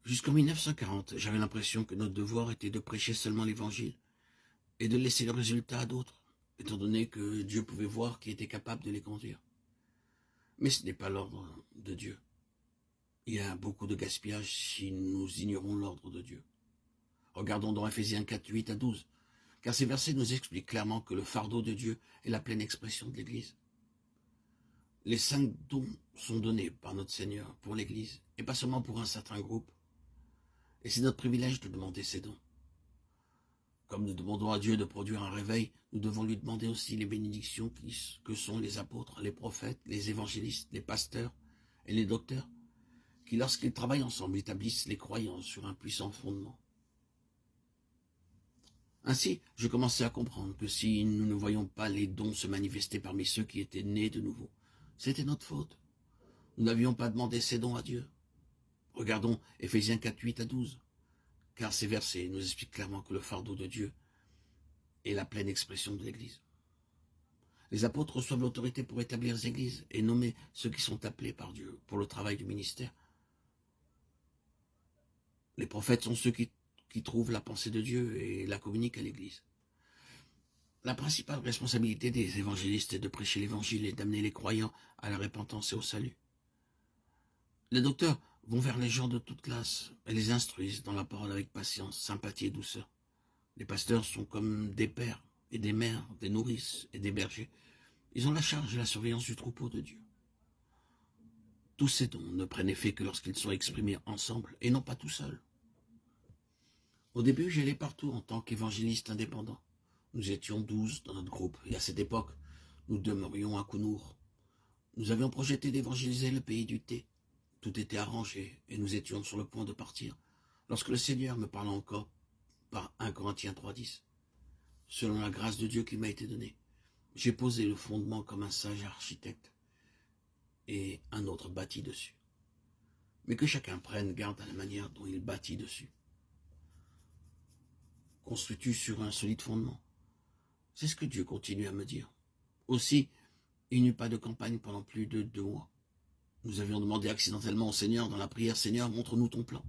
Jusqu'en 1940, j'avais l'impression que notre devoir était de prêcher seulement l'Évangile et de laisser le résultat à d'autres, étant donné que Dieu pouvait voir qui était capable de les conduire. Mais ce n'est pas l'ordre de Dieu. Il y a beaucoup de gaspillage si nous ignorons l'ordre de Dieu. Regardons dans Ephésiens 4, 8 à 12, car ces versets nous expliquent clairement que le fardeau de Dieu est la pleine expression de l'Église. Les 5 dons sont donnés par notre Seigneur pour l'Église, et pas seulement pour un certain groupe. Et c'est notre privilège de demander ces dons. Comme nous demandons à Dieu de produire un réveil, nous devons lui demander aussi les bénédictions que sont les apôtres, les prophètes, les évangélistes, les pasteurs et les docteurs, qui lorsqu'ils travaillent ensemble établissent les croyants sur un puissant fondement. Ainsi, je commençais à comprendre que si nous ne voyons pas les dons se manifester parmi ceux qui étaient nés de nouveau, c'était notre faute. Nous n'avions pas demandé ces dons à Dieu. Regardons Ephésiens 4, 8 à 12, car ces versets nous expliquent clairement que le fardeau de Dieu est la pleine expression de l'Église. Les apôtres reçoivent l'autorité pour établir les églises et nommer ceux qui sont appelés par Dieu pour le travail du ministère. Les prophètes sont ceux qui trouvent la pensée de Dieu et la communiquent à l'Église. La principale responsabilité des évangélistes est de prêcher l'Évangile et d'amener les croyants à la repentance et au salut. Les docteurs vont vers les gens de toute classe et les instruisent dans la parole avec patience, sympathie et douceur. Les pasteurs sont comme des pères et des mères, des nourrices et des bergers. Ils ont la charge et la surveillance du troupeau de Dieu. Tous ces dons ne prennent effet que lorsqu'ils sont exprimés ensemble et non pas tout seuls. Au début, j'allais partout en tant qu'évangéliste indépendant. Nous étions 12 dans notre groupe et à cette époque, nous demeurions à Kounour. Nous avions projeté d'évangéliser le pays du thé. Tout était arrangé et nous étions sur le point de partir lorsque le Seigneur me parla encore par 1 Corinthiens 3,10. Selon la grâce de Dieu qui m'a été donnée, j'ai posé le fondement comme un sage architecte et un autre bâtit dessus. Mais que chacun prenne garde à la manière dont il bâtit dessus. Construis-tu sur un solide fondement? C'est ce que Dieu continue à me dire. Aussi, il n'y eut pas de campagne pendant plus de 2 mois. Nous avions demandé accidentellement au Seigneur dans la prière, « Seigneur, montre-nous ton plan ».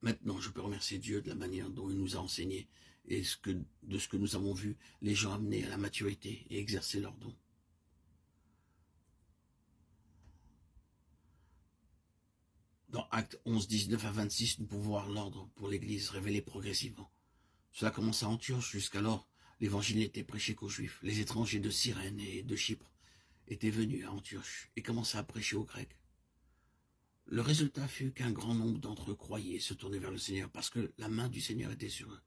Maintenant, je peux remercier Dieu de la manière dont il nous a enseigné et de ce que nous avons vu les gens amener à la maturité et exercer leurs dons. Dans Actes 11, 19 à 26, nous pouvons voir l'ordre pour l'Église révélé progressivement. Cela commence à Antioche. Jusqu'alors, l'Évangile n'était prêché qu'aux Juifs. Les étrangers de Cyrène et de Chypre étaient venus à Antioche et commençaient à prêcher aux Grecs. Le résultat fut qu'un grand nombre d'entre eux croyaient et se tournaient vers le Seigneur parce que la main du Seigneur était sur eux.